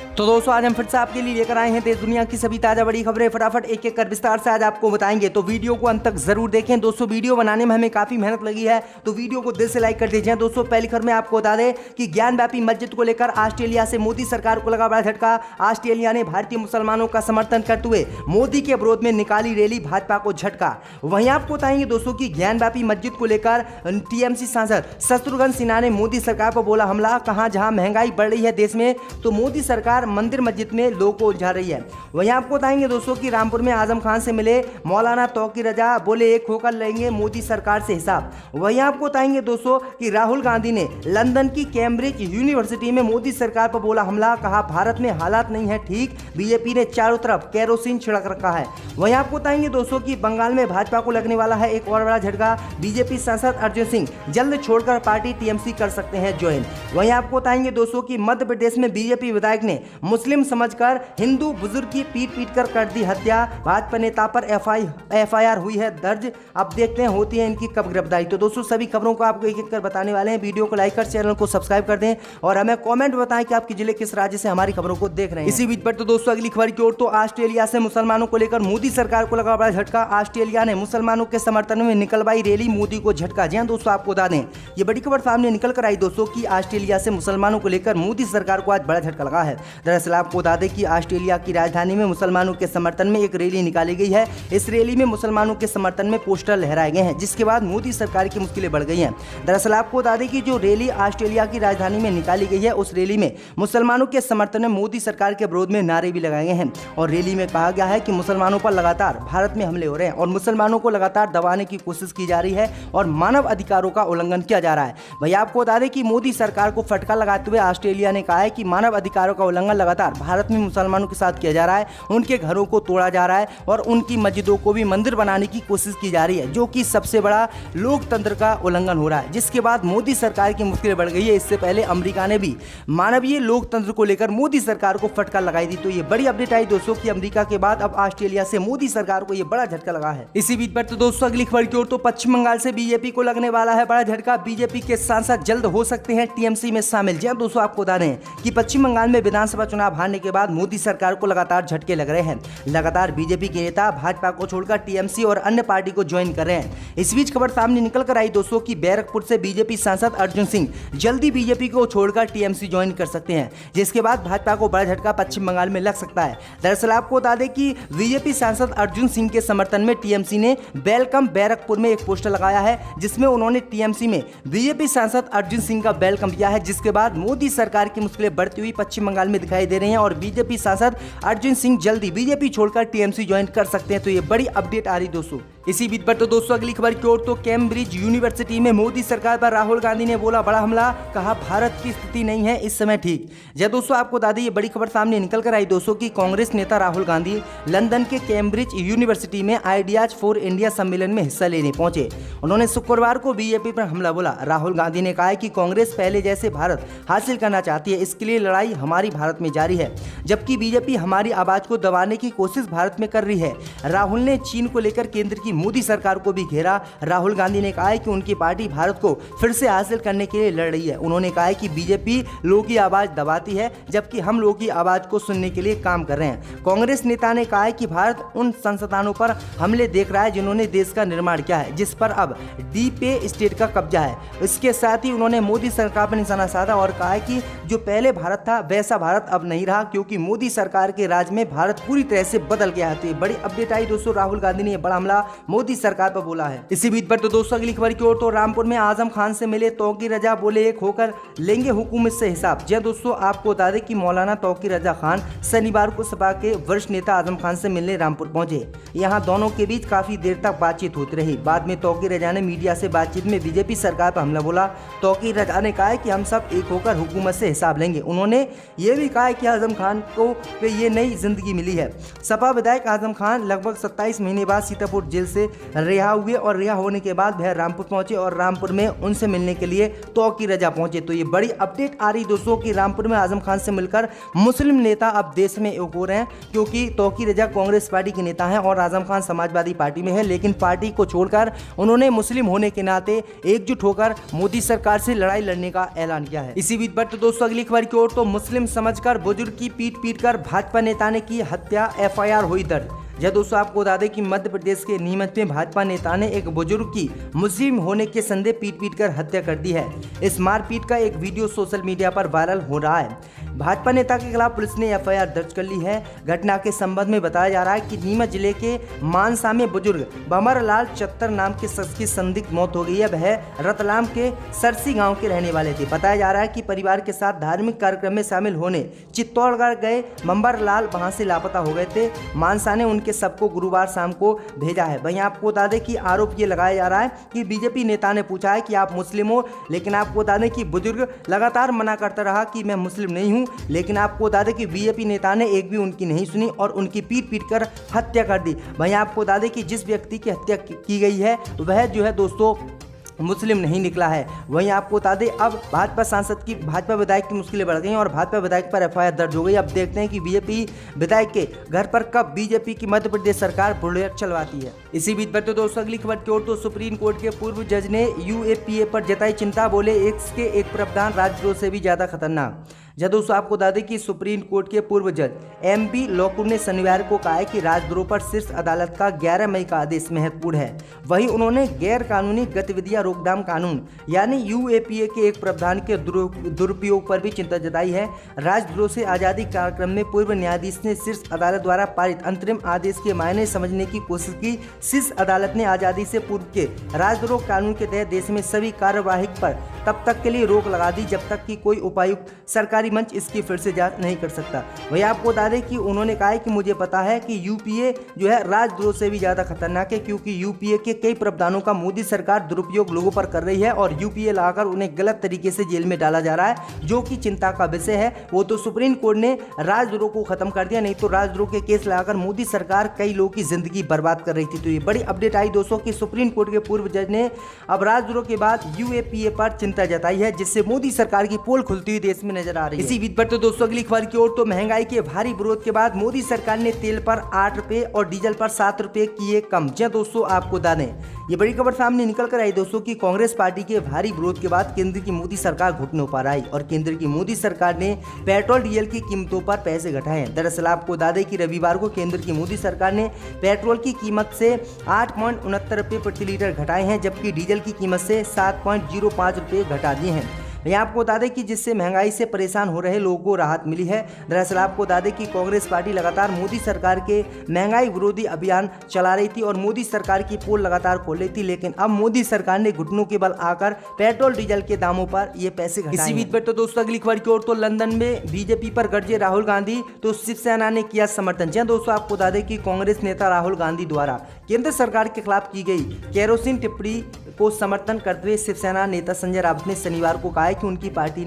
तो दोस्तों आज हम फिर से आपके लिए लेकर आए हैं देश दुनिया की सभी ताजा बड़ी खबरें। फटाफट एक एक कर विस्तार से आज आपको बताएंगे, तो वीडियो को अंत तक जरूर देखें। दोस्तों वीडियो बनाने में हमें काफी मेहनत लगी है, तो वीडियो को दिल से लाइक कर दीजिए। दोस्तों पहली खबर में आपको बता दें कि ज्ञानव्यापी मस्जिद को लेकर ऑस्ट्रेलिया से मोदी सरकार को लगा बड़ा झटका। ऑस्ट्रेलिया ने भारतीय मुसलमानों का समर्थन करते हुए मोदी के विरोध में निकाली रैली, भाजपा को झटका। वहीं आपको बताएंगे दोस्तों की ज्ञानव्यापी मस्जिद को लेकर टीएमसी सांसद शत्रुघ्न सिन्हा ने मोदी सरकार पर बोला हमला। कहा जहां महंगाई बढ़ रही है देश में, तो मोदी सरकार मंदिर मस्जिद में लोगों को उलझा रही है। वहीं आपको बताएंगे दोस्तों कि रामपुर में आजम खान से मिले मौलाना तौकीर रजा, बोले एक होकर लेंगे मोदी सरकार से हिसाब। वहीं आपको बताएंगे दोस्तों कि राहुल गांधी ने लंदन की कैम्ब्रिज यूनिवर्सिटी में मोदी सरकार पर बोला हमला। कहा भारत में हालात नहीं है ठीक, बीजेपी ने चारों तरफ केरोसिन छिड़क रखा है। वहीं आपको बताएंगे दोस्तों कि बंगाल में भाजपा को लगने वाला है एक और बड़ा झटका। बीजेपी सांसद अर्जुन सिंह जल्द छोड़कर पार्टी टीएमसी कर सकते हैं ज्वाइन। वहीं आपको बताएंगे दोस्तों कि मध्य प्रदेश में बीजेपी विधायक ने मुस्लिम समझकर हिंदू बुजुर्ग की पीट कर कर दी हत्या। भाजपा नेता पर एफआईआर हुई है दर्ज। अब देखते हैं होती है इनकी कब गिरफ्तारी। तो दोस्तों सभी खबरों को आपको एक एक कर बताने वाले हैं। वीडियो को लाइक कर चैनल को सब्सक्राइब कर दें और हमें कमेंट बताएं कि आपके जिले किस राज्य से हमारी खबरों को देख रहे हैं। इसी बीच पर तो दोस्तों अगली खबर की ओर, तो ऑस्ट्रेलिया से मुसलमानों को लेकर मोदी सरकार को लगा बड़ा झटका। ऑस्ट्रेलिया ने मुसलमानों के समर्थन में निकलवाई रैली, मोदी को झटका। जी हां दोस्तों, आपको बता दें ये बड़ी खबर सामने निकल कर आई दोस्तों की ऑस्ट्रेलिया से मुसलमानों को लेकर मोदी सरकार को आज बड़ा झटका लगा है। दरअसल आपको बता दें कि ऑस्ट्रेलिया की राजधानी में मुसलमानों के समर्थन में एक रैली निकाली गई है। इस रैली में मुसलमानों के समर्थन में पोस्टर लहराए गए हैं, जिसके बाद मोदी सरकार की मुश्किलें बढ़ गई हैं। दरअसल आपको बता दें कि जो रैली ऑस्ट्रेलिया की राजधानी में निकाली गई है, उस रैली में मुसलमानों के समर्थन में मोदी सरकार के विरोध में नारे भी लगाए गए हैं। और रैली में कहा गया है कि मुसलमानों पर लगातार भारत में हमले हो रहे हैं और मुसलमानों को लगातार दबाने की कोशिश की जा रही है और मानव अधिकारों का उल्लंघन किया जा रहा है। भैया आपको बता दें कि मोदी सरकार को फटका लगाते हुए ऑस्ट्रेलिया ने कहा है कि मानव अधिकारों का उल्लंघन लगातार भारत में मुसलमानों के साथ किया जा रहा है। उनके घरों को तोड़ा जा रहा है और उनकी मस्जिदों को भी मंदिर बनाने की कोशिश की जा रही है, जो कि सबसे बड़ा लोकतंत्र का उल्लंघन हो रहा है, जिसके बाद मोदी सरकार की मुश्किलें बढ़ गई है। इससे पहले अमेरिका ने भी मानवीय लोकतंत्र को लेकर मोदी सरकार को फटकार लगाई थी। तो ये बड़ी अपडेट आई दोस्तों कि अमेरिका के बाद अब ऑस्ट्रेलिया से मोदी सरकार को ये बड़ा झटका लगा है। इसी बीच पर तो दोस्तों अगली खबर की ओर, तो पश्चिम बंगाल से बीजेपी को लगने वाला है बड़ा झटका। बीजेपी के सांसद जल्द हो सकते हैं टीएमसी में शामिल। जी दोस्तों, आपको बता दें कि पश्चिम बंगाल में विधानसभा चुनाव हारने के बाद मोदी सरकार को लगातार झटके लग रहे हैं। लगातार बीजेपी के नेता भाजपा को छोड़कर टीएमसी और अन्य पार्टी को ज्वाइन कर रहे हैं। इस बीच खबर सामने निकल कर आई दोस्तों कि बैरकपुर से बीजेपी सांसद अर्जुन सिंह जल्दी बीजेपी को छोड़कर टीएमसी ज्वाइन कर सकते हैं, जिसके बाद भाजपा को बड़ा झटका पश्चिम बंगाल में लग सकता है। दरअसल आपको बता दें कि बीजेपी सांसद अर्जुन सिंह के समर्थन में टीएमसी ने वेलकम बैरकपुर में एक पोस्टर लगाया है, जिसमें उन्होंने टीएमसी में बीजेपी सांसद अर्जुन सिंह का वेलकम किया है। जिसके बाद मोदी सरकार की मुश्किलें बढ़ती हुई पश्चिम बंगाल में दिखाई दे रही हैं और बीजेपी सांसद अर्जुन सिंह जल्दी बीजेपी छोड़कर टीएमसी ज्वाइन कर सकते हैं। तो ये बड़ी अपडेट आ रही दोस्तों। इसी बीच पर तो दोस्तों अगली खबर की ओर, तो कैम्ब्रिज यूनिवर्सिटी में मोदी सरकार पर राहुल गांधी ने बोला बड़ा हमला। कहा भारत की स्थिति नहीं है इस समय ठीक। जब दोस्तों आपको बता दें ये बड़ी खबर सामने निकल कर आई दोस्तों कि कांग्रेस नेता राहुल गांधी लंदन के कैम्ब्रिज यूनिवर्सिटी में आइडियाज फॉर इंडिया सम्मेलन में हिस्सा लेने पहुंचे। उन्होंने शुक्रवार को बीजेपी पर हमला बोला। राहुल गांधी ने कहा कि कांग्रेस पहले जैसे भारत हासिल करना चाहती है, इसके लिए लड़ाई हमारी भारत में जारी है, जबकि बीजेपी हमारी आवाज को दबाने की कोशिश भारत में कर रही है। राहुल ने चीन को लेकर केंद्र की मोदी सरकार को भी घेरा। राहुल गांधी ने कहा है कि उनकी पार्टी भारत को फिर से हासिल करने के लिए लड़ रही है। उन्होंने कहा है कि बीजेपी लोगों की आवाज दबाती है, जबकि हम लोगों की आवाज को सुनने के लिए काम कर रहे हैं। कांग्रेस नेता ने कहा है कि भारत उन संस्थानों पर हमले देख रहा है जिन्होंने देश का निर्माण किया है, जिस पर अब डीप स्टेट का कब्जा है। इसके साथ ही उन्होंने मोदी सरकार पर निशाना साधा और कहा है कि जो पहले भारत था वैसा भारत अब नहीं रहा, क्योंकि मोदी सरकार के राज में भारत पूरी तरह से बदल गया है। तो ये बड़ी अपडेट आई दोस्तों, राहुल गांधी ने बड़ा हमला मोदी सरकार पर बोला है। इसी बीच पर तो दोस्तों अगली खबर की ओर, तो रामपुर में आजम खान से मिले तौकीर रजा, बोले एक होकर लेंगे हुकूमत से हिसाब। जी दोस्तों, आपको बता दें कि मौलाना तौकीर रजा खान शनिवार को सपा के वरिष्ठ नेता आजम खान से मिलने रामपुर पहुंचे। यहां दोनों के बीच काफी देर तक बातचीत होती रही। बाद में तौकीर रजा ने मीडिया से बातचीत में बीजेपी सरकार पर हमला बोला। तौकीर रजा ने कहा कि हम सब एक होकर हुकूमत से हिसाब लेंगे। उन्होंने ये भी कहा कि आजम खान को ये नई जिंदगी मिली है। सपा विधायक आजम खान लगभग 27 महीने बाद सीतापुर जेल से रिहा हुए और रिहा होने के बाद वह रामपुर पहुंचे और रामपुर में उनसे मिलने के लिए तौकीर रजा पहुंचे। तो ये बड़ी अपडेट आ रही दोस्तों कि रामपुर में आजम खान से मिलकर मुस्लिम नेता अब देश में एक हो रहे हैं, क्योंकि तौकीर रजा कांग्रेस पार्टी के नेता हैं और आजम खान समाजवादी पार्टी में है, लेकिन पार्टी को छोड़कर उन्होंने मुस्लिम होने के नाते एकजुट होकर मोदी सरकार से लड़ाई लड़ने का ऐलान किया है। इसी बीच पर तो दोस्तों अगली खबर की ओर, तो मुस्लिम समाज समझकर बुजुर्ग की पीट कर भाजपा नेता ने की हत्या, एफआईआर हुई दर्ज। यह दोस्तों आपको बता दें कि मध्य प्रदेश के नीमच में भाजपा नेता ने एक बुजुर्ग की मुस्लिम होने के संदेह पीट कर हत्या कर दी है। इस मारपीट का एक वीडियो सोशल मीडिया पर वायरल हो रहा है। भाजपा नेता के खिलाफ पुलिस ने एफआईआर दर्ज कर ली है। घटना के संबंध में बताया जा रहा है कि नीमच जिले के मानसा में बुजुर्ग भंवरलाल चत्तर नाम के शख्स की संदिग्ध मौत हो गई है। वह रतलाम के सरसी गांव के रहने वाले थे। बताया जा रहा है कि परिवार के साथ धार्मिक कार्यक्रम में शामिल होने चित्तौड़गढ़ गए भंवरलाल वहां से लापता हो गए थे। मानसा ने उनके सबको गुरुवार शाम को भेजा है। वहीं आपको बता दें कि आरोप ये लगाया जा रहा है कि बीजेपी नेता ने पूछा है कि आप मुस्लिम हो, लेकिन आपको बता दें कि बुजुर्ग लगातार मना करता रहा कि मैं मुस्लिम नहीं हूं। लेकिन आपको बता दें कि बीजेपी नेता ने एक भी उनकी नहीं सुनी और उनकी पीट कर हत्या कर दी। वहीं आपको बता दें कि जिस व्यक्ति की हत्या की गई है वह जो है दोस्तों मुस्लिम नहीं निकला है। वहीं आपको बता दें अब भाजपा विधायक की मुश्किलें बढ़ गई और भाजपा विधायक पर एफआईआर दर्ज हो गई। अब देखते हैं कि बीजेपी विधायक के घर पर कब बीजेपी की मध्य प्रदेश सरकार बुलेट चलवाती है। इसी बीच बढ़ते दोस्तों अगली खबर की ओर तो सुप्रीम कोर्ट के पूर्व जज ने यूएपीए पर जताई चिंता, बोले इसके एक प्रावधान राजद्रोह से भी ज्यादा खतरनाक। जब दोस्तों आपको बता दें कि सुप्रीम कोर्ट के पूर्व जज एमपी लोकुर ने शनिवार को कहा है कि राजद्रोह पर शीर्ष अदालत का 11 मई का आदेश महत्वपूर्ण है। वहीं उन्होंने गैर कानूनी गतिविधियां रोकथाम कानून यानी यूएपीए के एक प्रावधान के दुरुपयोग पर भी चिंता जताई है। राजद्रोह से आज़ादी कार्यक्रम में पूर्व न्यायाधीश ने शीर्ष अदालत द्वारा पारित अंतरिम आदेश के मायने समझने की कोशिश की। शीर्ष अदालत ने आज़ादी से पूर्व के राजद्रोह कानून के तहत देश में सभी कार्यवाही पर तब तक के लिए रोक लगा दी जब तक कि कोई उपायुक्त सरकारी मंच इसकी फिर से जांच नहीं कर सकता। वही आपको बता दें कि उन्होंने कहा है कि मुझे पता है कि यूपीए जो है राजद्रोह से भी ज्यादा खतरनाक है, क्योंकि यूपीए के कई प्रावधानों का मोदी सरकार दुरुपयोग लोगों पर कर रही है और यूपीए लगाकर उन्हें गलत तरीके से जेल में डाला जा रहा है, जो कि चिंता का विषय है। वो तो सुप्रीम कोर्ट ने राजद्रोह को खत्म कर दिया, नहीं तो राजद्रोह के केस लगाकर मोदी सरकार कई लोगों की जिंदगी बर्बाद कर रही थी। तो ये बड़ी अपडेट आई दोस्तों कि सुप्रीम कोर्ट के पूर्व जज ने अब राजद्रोह के बाद यूएपीए पर चिंता जताई है, जिससे मोदी सरकार की पोल खुलती हुई देश में नजर आ रही है। इसी बीच पर तो दोस्तों अगली खबर की ओर तो महंगाई के भारी विरोध के बाद मोदी सरकार ने तेल पर 8 रुपए और डीजल पर 7 रुपए किए कम। जी दोस्तों आपको बता दें ये बड़ी खबर सामने निकल कर आई दोस्तों कि कांग्रेस पार्टी के भारी विरोध के बाद केंद्र की मोदी सरकार घुटनों पर आई और केंद्र की मोदी सरकार ने पेट्रोल डीजल की कीमतों पर पैसे घटाए हैं। दरअसल आपको बता दें कि रविवार को केंद्र की मोदी सरकार ने पेट्रोल की कीमत से 8.69 रुपए प्रति लीटर घटाए हैं, जबकि डीजल की कीमत से 7.05 रुपए घटा दिए हैं। मैं आपको बता दें कि जिससे महंगाई से परेशान हो रहे लोगों को राहत मिली है। दरअसल आपको बता दें कि कांग्रेस पार्टी लगातार मोदी सरकार के महंगाई विरोधी अभियान चला रही थी और मोदी सरकार की पोल लगातार खोल रही थी, लेकिन अब मोदी सरकार ने घुटनों के बल आकर पेट्रोल डीजल के दामों पर ये पैसे घटाए। इसी बीच पर तो दोस्तों अगली खबर की ओर तो लंदन में बीजेपी पर गरजे राहुल गांधी, तो शिवसेना ने किया समर्थन। जी दोस्तों आपको बता दें कि कांग्रेस नेता राहुल गांधी द्वारा केंद्र सरकार के खिलाफ की गई केरोसिन टिप्पणी को समर्थन करते हुए शिवसेना नेता संजय राउत ने शनिवार को कहा है कि उनकी पार्टी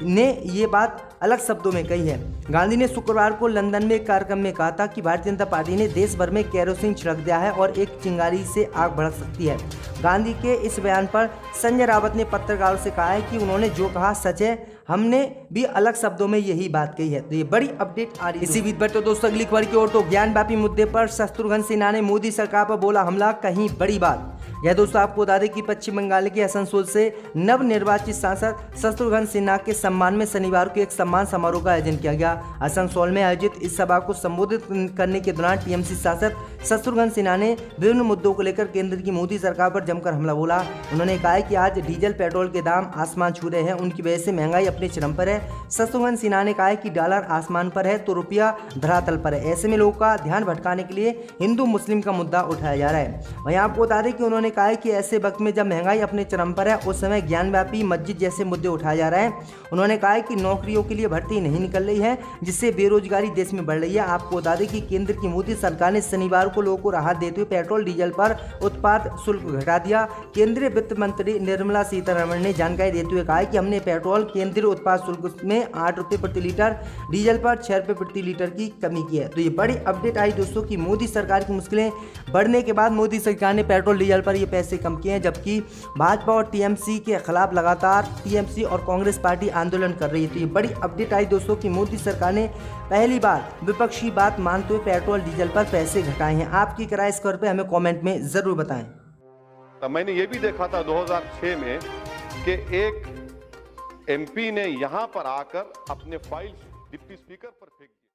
ने ये बात अलग शब्दों में कही है। गांधी ने शुक्रवार को लंदन में एक कार्यक्रम में कहा था कि भारतीय जनता पार्टी ने देश भर में केरोसिन छिड़क दिया है और एक चिंगारी से आग भड़क सकती है। गांधी के इस बयान पर संजय राउत ने पत्रकारों से कहा है कि उन्होंने जो कहा सच है, हमने भी अलग शब्दों में यही बात कही है। तो ये बड़ी अपडेट आ रही है। इसी बीच पर तो दोस्तों अगली खबर की ओर तो ज्ञानवापी मुद्दे पर शत्रुघ्न सिन्हा ने मोदी सरकार पर बोला हमला, कहीं बड़ी बात। यह दोस्तों आपको बता दें कि पश्चिम बंगाल के आसनसोल से नवनिर्वाचित सांसद शत्रुघ्न सिन्हा के सम्मान में शनिवार को एक सम्मान समारोह का आयोजन किया गया। आसनसोल में आयोजित इस सभा को संबोधित करने के दौरान टीएमसी सांसद शत्रुघ्न सिन्हा ने विभिन्न मुद्दों को लेकर केंद्र की मोदी सरकार पर जमकर हमला बोला। उन्होंने कहा है कि आज डीजल पेट्रोल के दाम आसमान छू रहे हैं, उनकी वजह से महंगाई अपने चरम पर है। शत्रुघ्न सिन्हा ने कहा है कि डॉलर आसमान पर है तो रुपया धरातल पर है, ऐसे में लोगों का ध्यान भटकाने के लिए हिंदू मुस्लिम का मुद्दा उठाया जा रहा है। वहीं आपको बता दें कि उन्होंने कहा है कि ऐसे वक्त में जब महंगाई अपने चरम पर है उस समय ज्ञानव्यापी मस्जिद जैसे मुद्दे उठाए जा रहे हैं। उन्होंने कहा है कि नौकरियों के लिए भर्ती नहीं निकल रही है, जिससे बेरोजगारी देश में बढ़ रही है। आपको बता दें कि केंद्र की मोदी सरकार ने शनिवार को लोगों को राहत देते हुए पेट्रोल डीजल पर उत्पाद शुल्क घटा दिया। केंद्रीय वित्त मंत्री निर्मला सीतारमण ने जानकारी देते हुए कहा कि हमने पेट्रोल केंद्रीय उत्पाद शुल्क में 8 रुपये प्रति लीटर, डीजल पर 6 रुपये प्रति लीटर की कमी की है। तो ये बड़ी अपडेट आई दोस्तों कि मोदी सरकार की मुश्किलें बढ़ने के बाद मोदी सरकार ने पेट्रोल डीजल पर ये पैसे कम किए हैं, जबकि भाजपा और टीएमसी के खिलाफ लगातार टीएमसी और कांग्रेस पार्टी आंदोलन कर रही है। तो ये बड़ी अपडेट आई दोस्तों कि मोदी सरकार ने पहली बार विपक्षी बात मानते हुए पेट्रोल डीजल पर पैसे घटाए हैं। आपकी क्या राय इस खबर पे हमें कमेंट में जरूर बताएं। तो मैंने ये भी देखा था 2006 में कि एक एमपी ने यहां पर आकर अपने फाइल डिप्टी स्पीकर पर फेंक दिए।